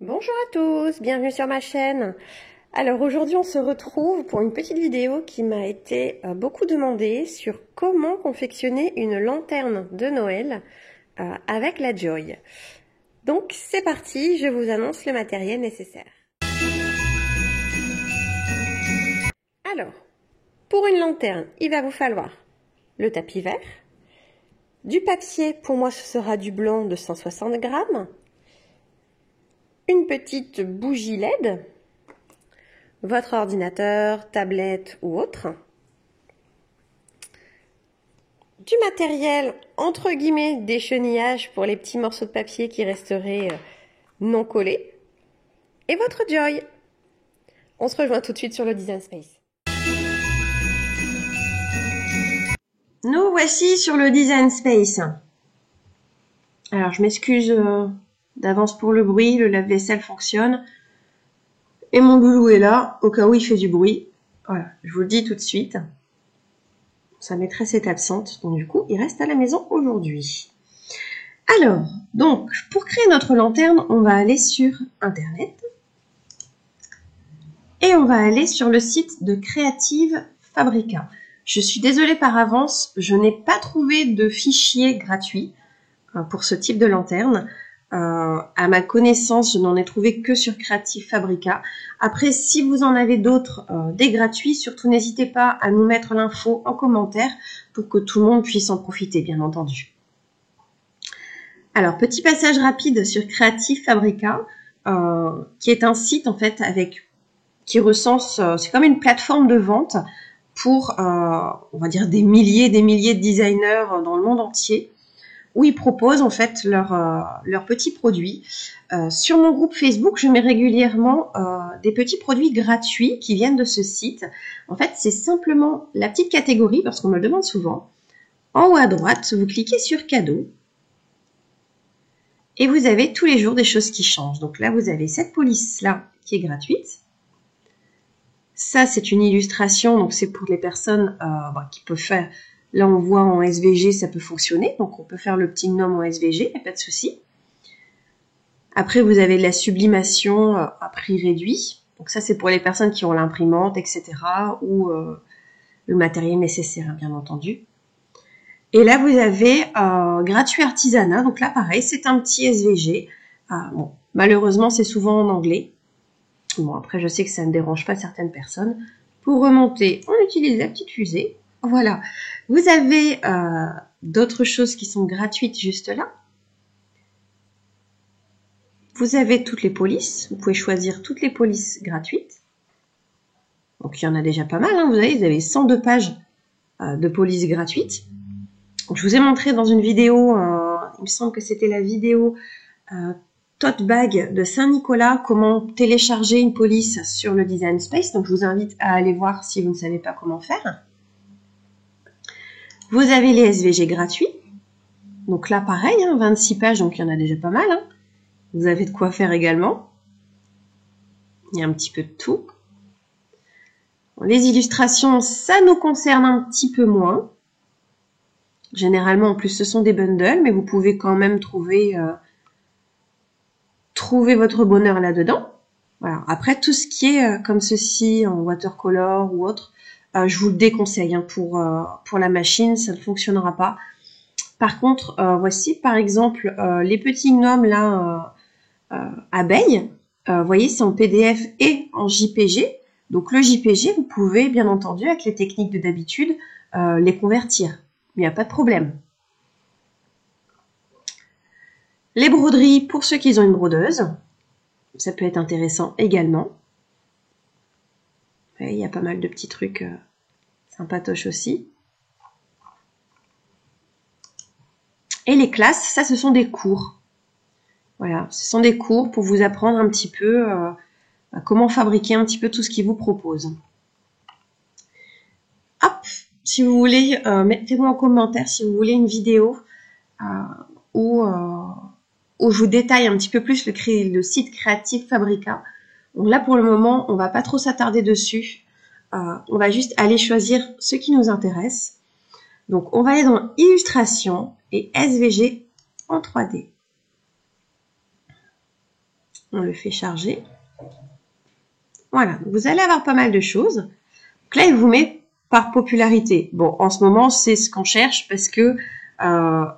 Bonjour à tous, bienvenue sur ma chaîne. Alors aujourd'hui on se retrouve pour une petite vidéo qui m'a été beaucoup demandée sur comment confectionner une lanterne de Noël avec la Joy. Donc c'est parti, je vous annonce le matériel nécessaire. Alors, pour une lanterne, il va vous falloir le tapis vert, du papier, pour moi ce sera du blanc de 160 grammes, une petite bougie LED, votre ordinateur, tablette ou autre, du matériel entre guillemets d'échenillage pour les petits morceaux de papier qui resteraient non collés, et votre Joy. On se rejoint tout de suite sur le Design Space. Nous voici sur le Design Space. Alors je m'excuse d'avance pour le bruit, le lave-vaisselle fonctionne. Et mon loulou est là, au cas où il fait du bruit. Voilà, je vous le dis tout de suite. Sa maîtresse est absente, donc du coup, il reste à la maison aujourd'hui. Alors, donc, pour créer notre lanterne, on va aller sur Internet. Et on va aller sur le site de Creative Fabrica. Je suis désolée par avance, je n'ai pas trouvé de fichier gratuit pour ce type de lanterne. À ma connaissance, je n'en ai trouvé que sur Creative Fabrica. Après, si vous en avez d'autres, des gratuits, surtout n'hésitez pas à nous mettre l'info en commentaire pour que tout le monde puisse en profiter, bien entendu. Alors, petit passage rapide sur Creative Fabrica, qui est un site en fait qui recense, c'est comme une plateforme de vente pour, on va dire, des milliers de designers dans le monde entier, où ils proposent en fait leurs petits produits. Sur mon groupe Facebook, je mets régulièrement des petits produits gratuits qui viennent de ce site. En fait, c'est simplement la petite catégorie, parce qu'on me le demande souvent. En haut à droite, vous cliquez sur cadeaux. Et vous avez tous les jours des choses qui changent. Donc là, vous avez cette police-là qui est gratuite. Ça, c'est une illustration, donc c'est pour les personnes qui peuvent faire... Là, on voit en SVG, ça peut fonctionner. Donc, on peut faire le petit gnome en SVG, il n'y a pas de souci. Après, vous avez de la sublimation à prix réduit. Donc, ça, c'est pour les personnes qui ont l'imprimante, etc. ou le matériel nécessaire, bien entendu. Et là, vous avez gratuit artisanat. Donc là, pareil, c'est un petit SVG. Bon, malheureusement, c'est souvent en anglais. Bon, après, je sais que ça ne dérange pas certaines personnes. Pour remonter, on utilise la petite fusée. Voilà. Vous avez d'autres choses qui sont gratuites juste là. Vous avez toutes les polices. Vous pouvez choisir toutes les polices gratuites. Donc, il y en a déjà pas mal. Hein. Vous avez 102 pages de polices gratuites. Donc, je vous ai montré dans une vidéo, il me semble que c'était la vidéo Tote Bag de Saint-Nicolas, comment télécharger une police sur le Design Space. Donc, je vous invite à aller voir si vous ne savez pas comment faire. Vous avez les SVG gratuits. Donc là, pareil, 26 pages, donc il y en a déjà pas mal. Vous avez de quoi faire également. Il y a un petit peu de tout. Bon, les illustrations, ça nous concerne un petit peu moins. Généralement, en plus, ce sont des bundles, mais vous pouvez quand même trouver votre bonheur là-dedans. Voilà. Après, tout ce qui est comme ceci, en watercolor ou autre, je vous le déconseille pour la machine, ça ne fonctionnera pas. Par contre, voici par exemple les petits gnomes là, abeilles. Vous voyez, c'est en PDF et en JPG. Donc le JPG, vous pouvez bien entendu, avec les techniques de d'habitude, les convertir. Il n'y a pas de problème. Les broderies, pour ceux qui ont une brodeuse, ça peut être intéressant également. Il y a pas mal de petits trucs sympatoches aussi. Et les classes, ça ce sont des cours. Voilà, ce sont des cours pour vous apprendre un petit peu comment fabriquer un petit peu tout ce qu'ils vous proposent. Hop, si vous voulez, mettez-moi en commentaire si vous voulez une vidéo où je vous détaille un petit peu plus le site Creative Fabrica. Donc là, pour le moment, on va pas trop s'attarder dessus. On va juste aller choisir ce qui nous intéresse. Donc, on va aller dans Illustration et SVG en 3D. On le fait charger. Voilà, vous allez avoir pas mal de choses. Donc là, il vous met par popularité. Bon, en ce moment, c'est ce qu'on cherche parce que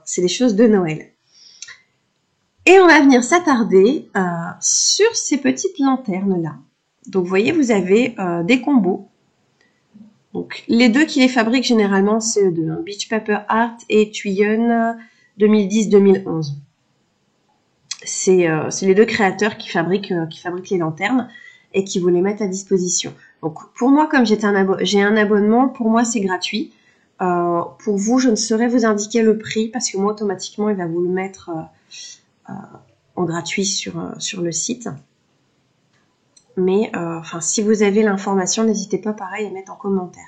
c'est des choses de Noël. Et on va venir s'attarder sur ces petites lanternes-là. Donc, vous voyez, vous avez des combos. Donc, les deux qui les fabriquent généralement, c'est eux deux. Hein, Beach Paper Art et Tuyon 2010-2011. C'est les deux créateurs qui fabriquent les lanternes et qui vous les mettent à disposition. Donc, pour moi, comme j'ai un abonnement, pour moi, c'est gratuit. Pour vous, je ne saurais vous indiquer le prix parce que moi, automatiquement, il va vous le mettre en gratuit sur le site. Mais si vous avez l'information, n'hésitez pas pareil à mettre en commentaire.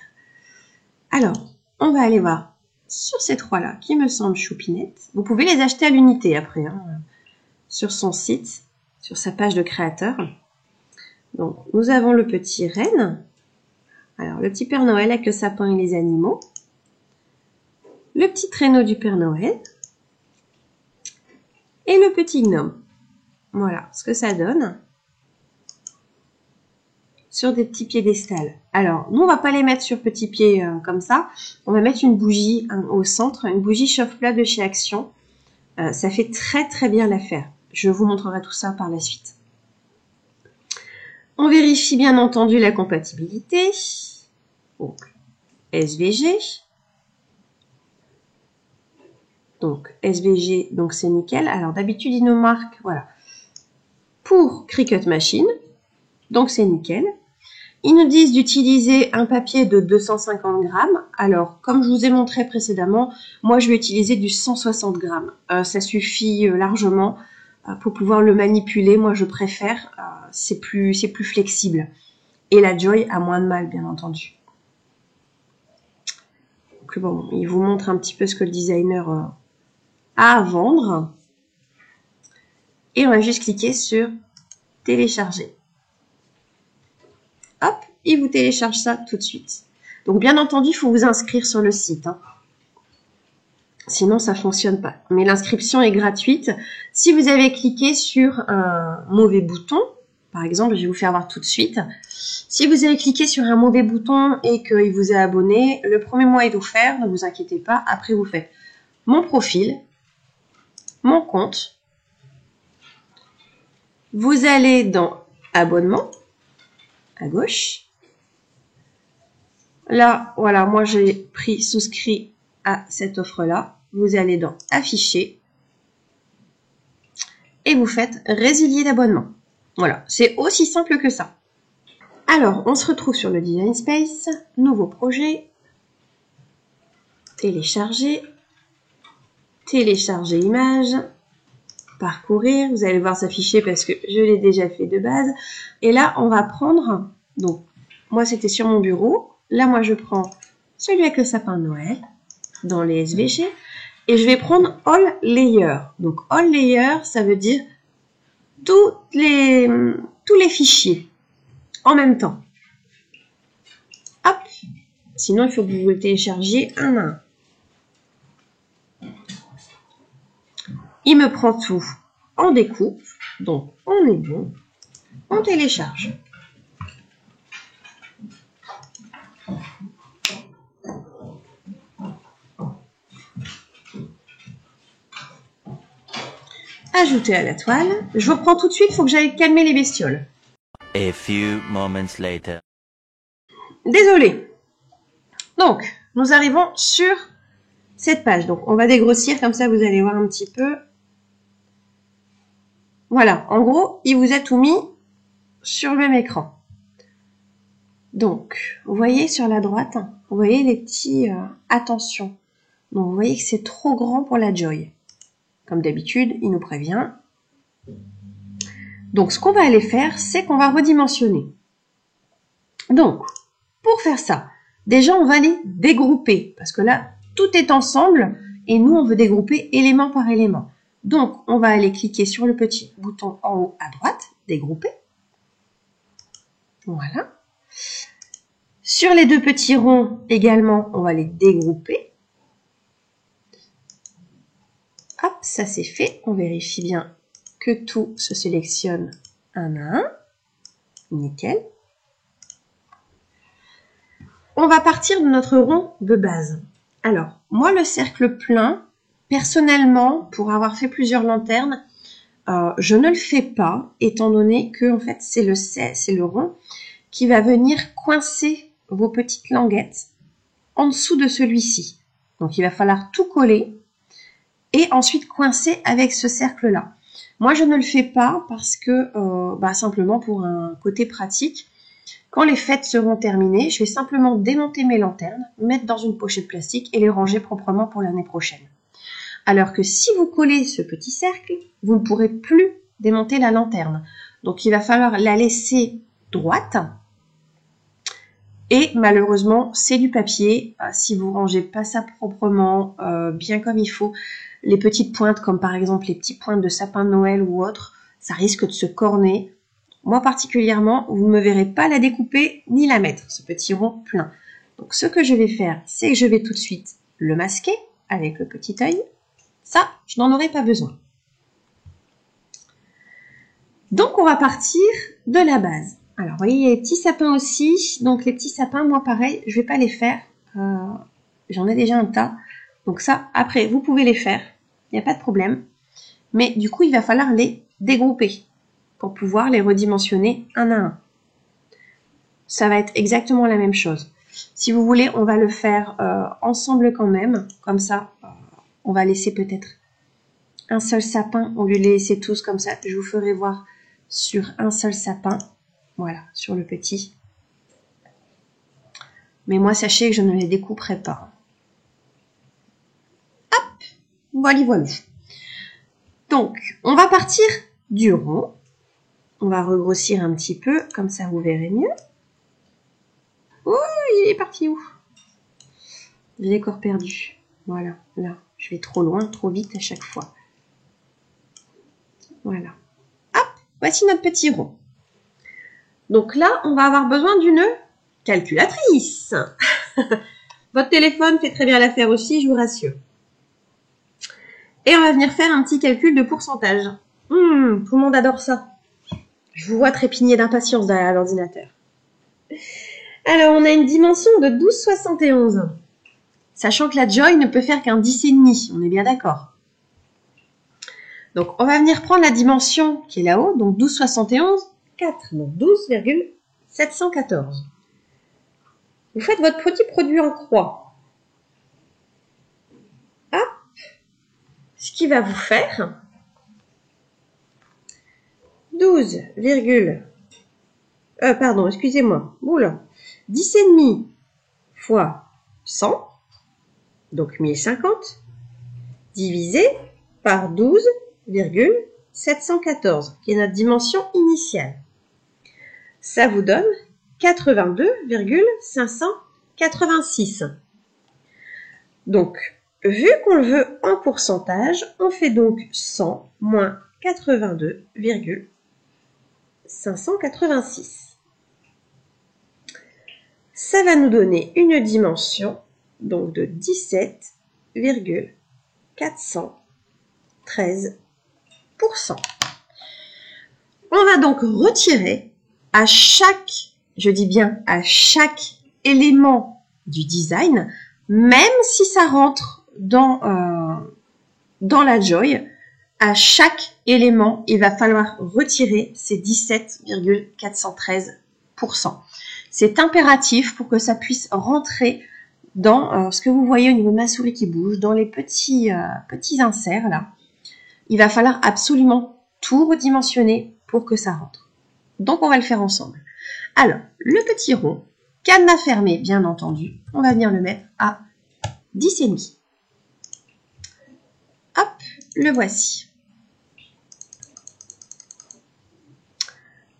Alors, on va aller voir sur ces trois-là qui me semblent choupinettes. Vous pouvez les acheter à l'unité après, hein, sur son site, sur sa page de créateur. Donc, nous avons le petit renne. Alors, le petit Père Noël avec le sapin et les animaux. Le petit traîneau du Père Noël. Et le petit gnome. Voilà ce que ça donne. Sur des petits piédestals. Alors, nous, on va pas les mettre sur petits pieds comme ça. On va mettre une bougie au centre, une bougie chauffe-plat de chez Action. Ça fait très très bien l'affaire. Je vous montrerai tout ça par la suite. On vérifie bien entendu la compatibilité. Donc, SVG. Donc, SVG, donc c'est nickel. Alors, d'habitude, ils nous marquent, voilà, pour Cricut Machine. Donc, c'est nickel. Ils nous disent d'utiliser un papier de 250 grammes. Alors, comme je vous ai montré précédemment, moi, je vais utiliser du 160 grammes. Ça suffit largement pour pouvoir le manipuler. Moi, je préfère. C'est plus flexible. Et la Joy a moins de mal, bien entendu. Donc, bon, il vous montre un petit peu ce que le designer a à vendre. Et on va juste cliquer sur télécharger. Hop, il vous télécharge ça tout de suite. Donc, bien entendu, il faut vous inscrire sur le site. Hein. Sinon, ça ne fonctionne pas. Mais l'inscription est gratuite. Si vous avez cliqué sur un mauvais bouton, par exemple, je vais vous faire voir tout de suite. Si vous avez cliqué sur un mauvais bouton et qu'il vous est abonné, le premier mois est offert, ne vous inquiétez pas. Après, vous faites mon profil, mon compte. Vous allez dans abonnement, à gauche. Là, voilà, moi j'ai pris souscrit à cette offre-là. Vous allez dans afficher et vous faites résilier d'abonnement. Voilà, c'est aussi simple que ça. Alors, on se retrouve sur le Design Space, nouveau projet, télécharger, télécharger image, parcourir, vous allez voir s'afficher parce que je l'ai déjà fait de base. Et là, on va prendre, donc, moi c'était sur mon bureau, là moi je prends celui avec le sapin de Noël, dans les SVG, et je vais prendre All Layer. Donc, All Layer, ça veut dire tous les fichiers en même temps. Hop, sinon il faut que vous le téléchargiez un à un. Il me prend tout en découpe, donc on est bon, on télécharge. Ajouter à la toile. Je vous reprends tout de suite, il faut que j'aille calmer les bestioles. A few moments later. Désolée. Donc, nous arrivons sur cette page. Donc, on va dégrossir, comme ça vous allez voir un petit peu. Voilà, en gros, il vous a tout mis sur le même écran. Donc, vous voyez sur la droite, vous voyez les petits attention. Donc, vous voyez que c'est trop grand pour la Joy. Comme d'habitude, il nous prévient. Donc, ce qu'on va aller faire, c'est qu'on va redimensionner. Donc, pour faire ça, déjà, on va les dégrouper. Parce que là, tout est ensemble et nous, on veut dégrouper élément par élément. Donc, on va aller cliquer sur le petit bouton en haut à droite, dégrouper. Voilà. Sur les deux petits ronds également, on va les dégrouper. Hop, ça c'est fait. On vérifie bien que tout se sélectionne un à un. Nickel. On va partir de notre rond de base. Alors, moi, le cercle plein, personnellement, pour avoir fait plusieurs lanternes, je ne le fais pas, étant donné que en fait, c'est le rond qui va venir coincer vos petites languettes en dessous de celui-ci. Donc, il va falloir tout coller et ensuite coincer avec ce cercle-là. Moi, je ne le fais pas parce que, simplement pour un côté pratique, quand les fêtes seront terminées, je vais simplement démonter mes lanternes, mettre dans une pochette plastique et les ranger proprement pour l'année prochaine. Alors que si vous collez ce petit cercle, vous ne pourrez plus démonter la lanterne. Donc il va falloir la laisser droite. Et malheureusement, c'est du papier. Si vous rangez pas ça proprement, bien comme il faut, les petites pointes, comme par exemple les petits pointes de sapin de Noël ou autre, ça risque de se corner. Moi particulièrement, vous ne me verrez pas la découper ni la mettre, ce petit rond plein. Donc ce que je vais faire, c'est que je vais tout de suite le masquer avec le petit œil. Ça, je n'en aurai pas besoin. Donc on va partir de la base. Alors vous voyez, il y a les petits sapins aussi. Donc les petits sapins, moi pareil, je ne vais pas les faire. J'en ai déjà un tas. Donc ça, après, vous pouvez les faire. Il n'y a pas de problème. Mais du coup, il va falloir les dégrouper pour pouvoir les redimensionner un à un. Ça va être exactement la même chose. Si vous voulez, on va le faire ensemble quand même. Comme ça, on va laisser peut-être un seul sapin. On lui laisser tous comme ça. Je vous ferai voir sur un seul sapin. Voilà, sur le petit. Mais moi, sachez que je ne les découperai pas. Hop, voilà, voilà. Donc, on va partir du rond. On va regrossir un petit peu, comme ça vous verrez mieux. Oh, il est parti où? Je l'ai encore perdu. Voilà, là, je vais trop loin, trop vite à chaque fois. Voilà. Hop, voici notre petit rond. Donc là, on va avoir besoin d'une calculatrice. Votre téléphone fait très bien l'affaire aussi, je vous rassure. Et on va venir faire un petit calcul de pourcentage. Tout le monde adore ça. Je vous vois trépigner d'impatience derrière l'ordinateur. Alors, on a une dimension de 12,71. Sachant que la Joy ne peut faire qu'un 10,5. On est bien d'accord. Donc, on va venir prendre la dimension qui est là-haut. Donc, 12,71, 4. Donc, 12,714. Vous faites votre petit produit en croix. Hop. Ce qui va vous faire 12, excusez-moi. Oula. 10,5 fois 100, donc 1050, divisé par 12,714, qui est notre dimension initiale. Ça vous donne 82,586. Donc, vu qu'on le veut en pourcentage, on fait donc 100 moins 82,586. Ça va nous donner une dimension donc de 17,413%. On va donc retirer à chaque, je dis bien à chaque élément du design, même si ça rentre dans la Joy, à chaque élément, il va falloir retirer ces 17,413%. C'est impératif pour que ça puisse rentrer dans ce que vous voyez au niveau de ma souris qui bouge, dans les petits inserts là. Il va falloir absolument tout redimensionner pour que ça rentre. Donc on va le faire ensemble. Alors, le petit rond, cadenas fermé bien entendu, on va venir le mettre à 10,5. Hop, le voici.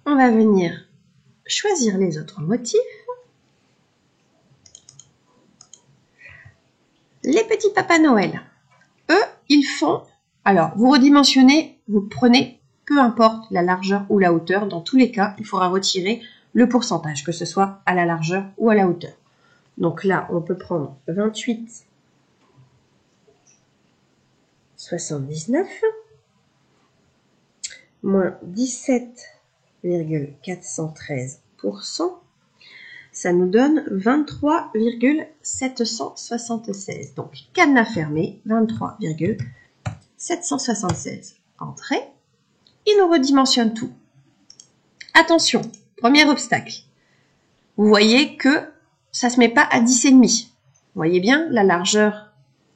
On va venir choisir les autres motifs. Les petits Papa Noël, eux, ils font... Alors, vous redimensionnez, vous prenez, peu importe la largeur ou la hauteur. Dans tous les cas, il faudra retirer le pourcentage, que ce soit à la largeur ou à la hauteur. Donc là, on peut prendre 28,79 moins 17 15,413%. Ça nous donne 23,776. Donc, cadenas fermé, 23,776. Entrée. Il nous redimensionne tout. Attention, premier obstacle. Vous voyez que ça ne se met pas à 10,5. Vous voyez bien, la largeur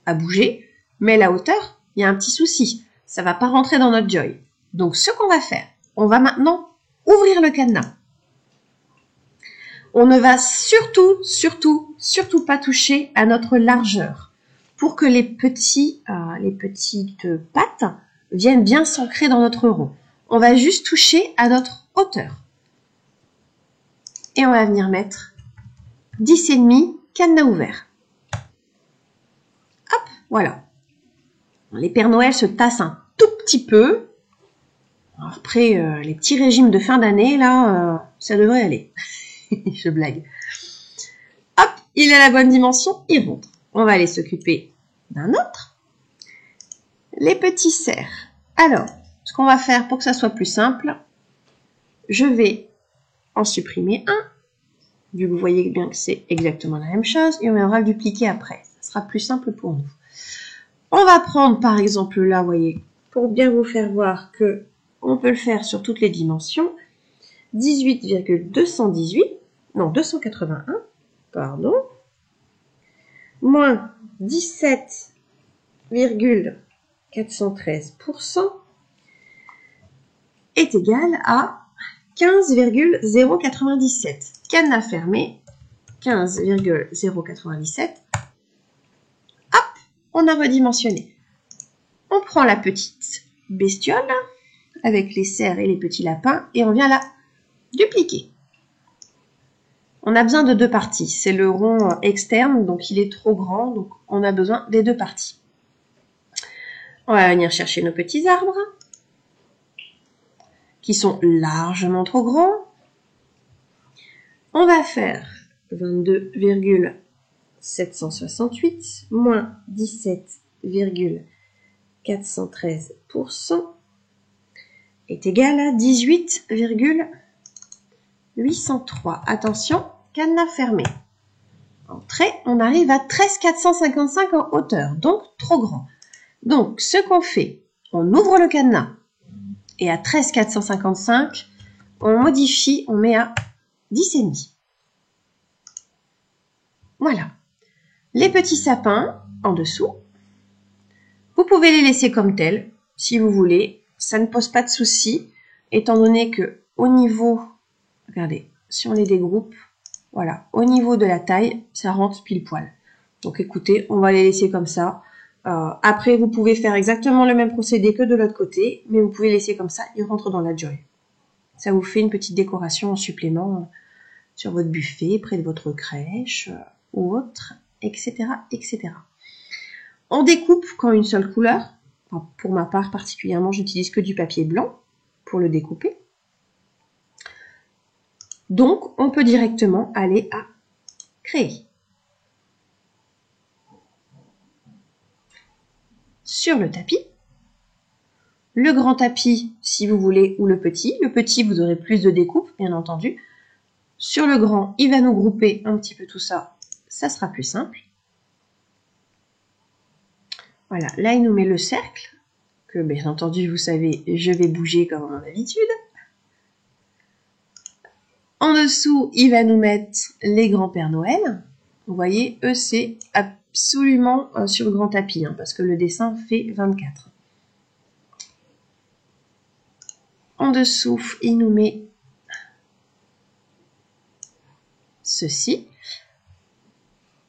a bougé, mais la hauteur, il y a un petit souci. Ça ne va pas rentrer dans notre joy. Donc, ce qu'on va faire, on va maintenant ouvrir le cadenas. On ne va surtout pas toucher à notre largeur pour que les petites pattes viennent bien s'ancrer dans notre rond. On va juste toucher à notre hauteur. Et on va venir mettre 10,5 cadenas ouvert. Hop, voilà. Les Pères Noël se tassent un tout petit peu. Après les petits régimes de fin d'année, là, ça devrait aller. Je blague. Hop, il a la bonne dimension, il rentre. On va aller s'occuper d'un autre. Les petits cerfs. Alors, ce qu'on va faire pour que ça soit plus simple, je vais en supprimer un. Vu que vous voyez bien que c'est exactement la même chose, et on viendra le dupliquer après. Ça sera plus simple pour nous. On va prendre par exemple là, vous voyez, pour bien vous faire voir que on peut le faire sur toutes les dimensions, 281, pardon, moins 17,413% est égal à 15,097. Cadenas fermé, 15,097. Hop, on a redimensionné. On prend la petite bestiole avec les cerfs et les petits lapins et on vient la dupliquer. On a besoin de deux parties. C'est le rond externe, donc il est trop grand, donc on a besoin des deux parties. On va venir chercher nos petits arbres qui sont largement trop grands. On va faire 22,768 moins 17,413% est égal à 18,803. Attention, cadenas fermé. Entrée, on arrive à 13,455 en hauteur, donc trop grand. Donc, ce qu'on fait, on ouvre le cadenas et à 13,455, on modifie, on met à 10,5. Voilà. Les petits sapins en dessous, vous pouvez les laisser comme tels, si vous voulez. Ça ne pose pas de souci, étant donné que au niveau, regardez, si on les dégroupe, voilà, au niveau de la taille, ça rentre pile poil. Donc écoutez, on va les laisser comme ça. Après, vous pouvez faire exactement le même procédé que de l'autre côté, mais vous pouvez laisser comme ça, ils rentrent dans la joy. Ça vous fait une petite décoration en supplément sur votre buffet, près de votre crèche ou autre, etc., etc. On découpe quand une seule couleur. Enfin, pour ma part particulièrement, j'utilise que du papier blanc pour le découper. Donc, on peut directement aller à créer. Sur le tapis. Le grand tapis, si vous voulez, ou le petit. Le petit, vous aurez plus de découpe, bien entendu. Sur le grand, il va nous grouper un petit peu tout ça. Ça sera plus simple. Voilà, là, il nous met le cercle, que bien entendu, vous savez, je vais bouger comme à mon habitude. En dessous, il va nous mettre les grands Pères Noël. Vous voyez, eux, c'est absolument sur le grand tapis, hein, parce que le dessin fait 24. En dessous, il nous met ceci.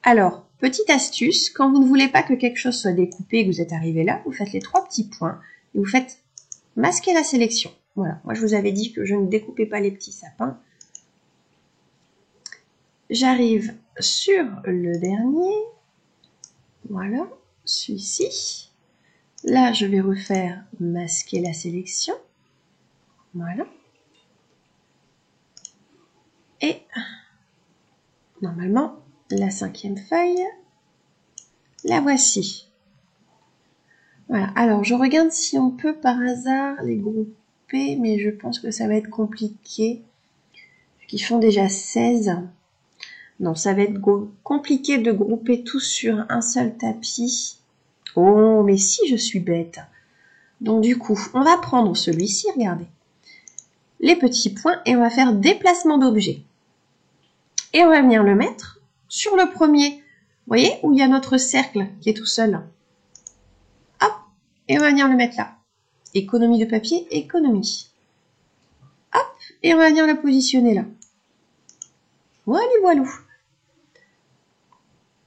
Alors, petite astuce, quand vous ne voulez pas que quelque chose soit découpé et que vous êtes arrivé là, vous faites les 3 petits points et vous faites masquer la sélection. Voilà, moi je vous avais dit que je ne découpais pas les petits sapins. J'arrive sur le dernier. Voilà, celui-ci. Là, je vais refaire masquer la sélection. Voilà. Et normalement, la 5e feuille, la voici. Voilà, alors je regarde si on peut par hasard les grouper. grouper, mais je pense que ça va être compliqué. Ils font déjà 16. Non, ça va être compliqué de grouper tous sur un seul tapis. Oh, mais si je suis bête. Donc du coup, on va prendre celui-ci, regardez. Les petits points et on va faire déplacement d'objet. Et on va venir le mettre sur le premier. Vous voyez où il y a notre cercle qui est tout seul. Hop, et on va venir le mettre là. Économie de papier, économie. Hop, et on va venir le positionner là. Voilà, voilou.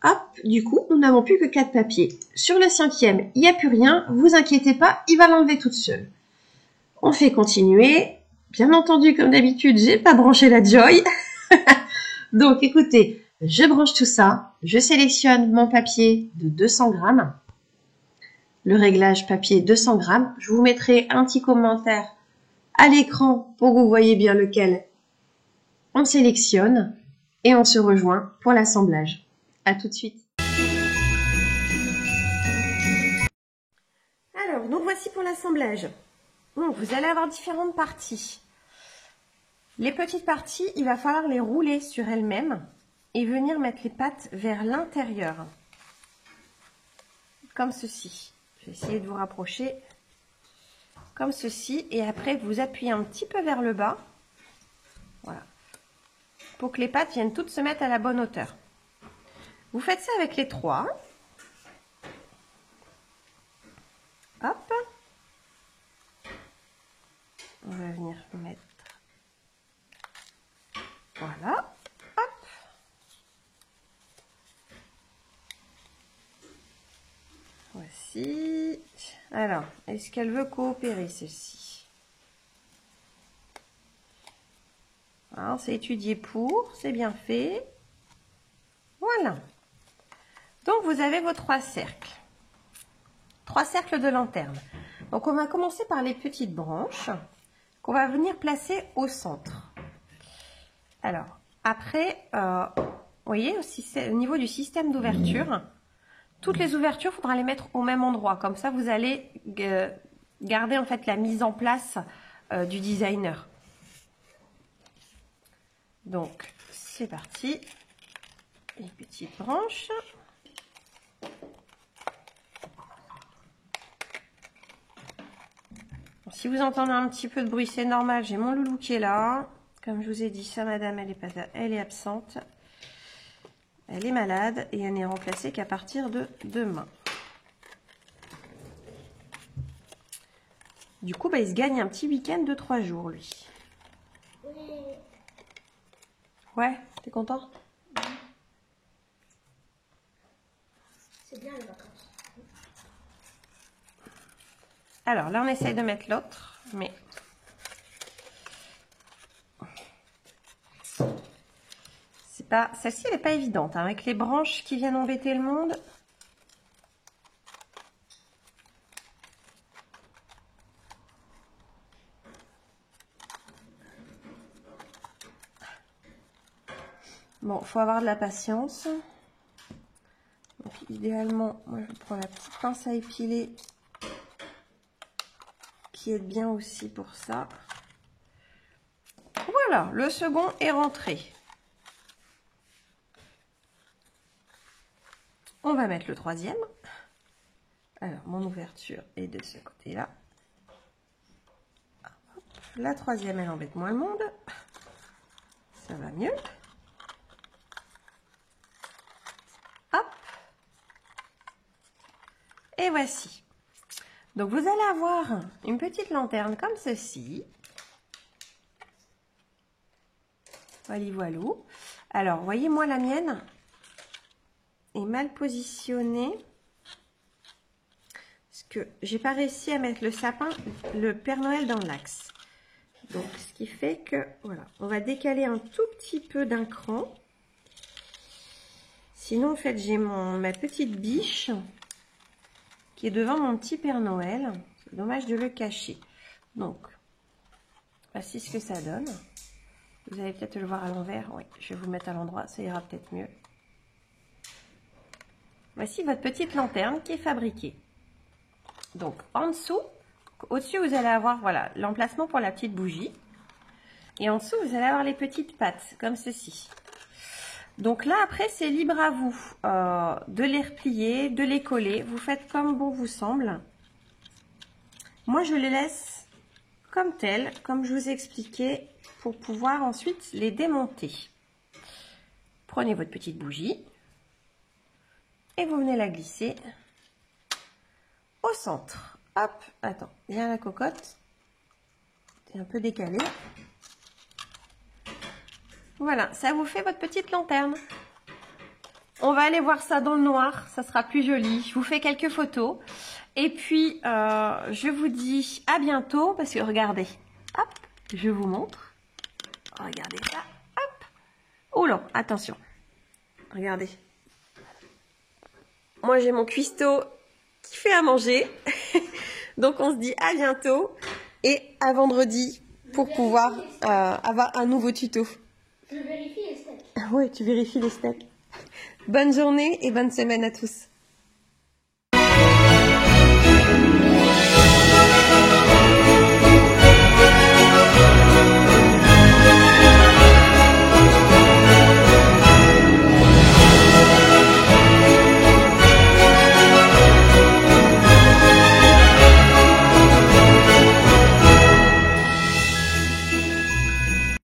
Hop, du coup, nous n'avons plus que 4 papiers. Sur le 5e, il n'y a plus rien. Vous inquiétez pas, il va l'enlever toute seule. On fait continuer. Bien entendu, comme d'habitude, j'ai pas branché la Joy. Donc, écoutez, je branche tout ça. Je sélectionne mon papier de 200 grammes. Le réglage papier 200 grammes. Je vous mettrai un petit commentaire à l'écran pour que vous voyez bien lequel on sélectionne. Et on se rejoint pour l'assemblage. À tout de suite. Alors, nous voici pour l'assemblage. Donc, vous allez avoir différentes parties. Les petites parties, il va falloir les rouler sur elles-mêmes et venir mettre les pattes vers l'intérieur. Comme ceci. Je vais essayer de vous rapprocher. Comme ceci. Et après, vous appuyez un petit peu vers le bas. Voilà. Pour que les pattes viennent toutes se mettre à la bonne hauteur. Vous faites ça avec les 3. Hop. On va venir mettre. Voilà. Hop. Voici. Alors, est-ce qu'elle veut coopérer, celle-ci? Alors, c'est étudié pour, c'est bien fait. Voilà. Donc, vous avez vos 3 cercles. 3 cercles de lanterne. Donc, on va commencer par les petites branches qu'on va venir placer au centre. Alors, après, vous voyez, au niveau du système d'ouverture, toutes les ouvertures, il faudra les mettre au même endroit. Comme ça, vous allez garder en fait la mise en place du designer. Donc, c'est parti. Les petites branches. Si vous entendez un petit peu de bruit, c'est normal. J'ai mon loulou qui est là. Comme je vous ai dit, sa madame, elle est absente. Elle est malade et elle n'est remplacée qu'à partir de demain. Du coup, il se gagne un petit week-end de 3 jours, lui. Ouais, t'es content? C'est bien les vacances. Alors là, on essaye de mettre l'autre, mais c'est pas. Celle-ci, elle n'est pas évidente, hein, avec les branches qui viennent embêter le monde. Bon, faut avoir de la patience. Donc, idéalement, moi, je prends la petite pince à épiler qui aide bien aussi pour ça. Voilà, le second est rentré. On va mettre le 3e. Alors, mon ouverture est de ce côté-là. La 3e, elle embête moins le monde. Ça va mieux. Hop. Et voici. Donc, vous allez avoir une petite lanterne comme ceci. Voilà, voilà. Alors, voyez, moi, la mienne est mal positionnée. Parce que j'ai pas réussi à mettre le sapin, le Père Noël dans l'axe. Donc, ce qui fait que, voilà, on va décaler un tout petit peu d'un cran. Sinon, en fait, j'ai ma petite biche qui est devant mon petit Père Noël. C'est dommage de le cacher. Donc, voici ce que ça donne. Vous allez peut-être le voir à l'envers. Oui, je vais vous mettre à l'endroit, ça ira peut-être mieux. Voici votre petite lanterne qui est fabriquée. Donc, en dessous, Au-dessus, vous allez avoir voilà, l'emplacement pour la petite bougie. Et en dessous, vous allez avoir les petites pattes, comme ceci. Donc là, après, c'est libre à vous de les replier, de les coller. Vous faites comme bon vous semble. Moi, je les laisse comme telles, comme je vous ai expliqué, pour pouvoir ensuite les démonter. Prenez votre petite bougie et vous venez la glisser au centre. Hop, attends, bien la cocotte. C'est un peu décalé. Voilà, ça vous fait votre petite lanterne. On va aller voir ça dans le noir, ça sera plus joli. Je vous fais quelques photos. Et puis, je vous dis à bientôt, parce que regardez, hop, je vous montre. Regardez ça, hop. Oh là, attention. Regardez. Moi, j'ai mon cuistot qui fait à manger. Donc, on se dit à bientôt et à vendredi pour pouvoir avoir un nouveau tuto. Je vérifie les steaks. Oui, tu vérifies les steaks. Bonne journée et bonne semaine à tous.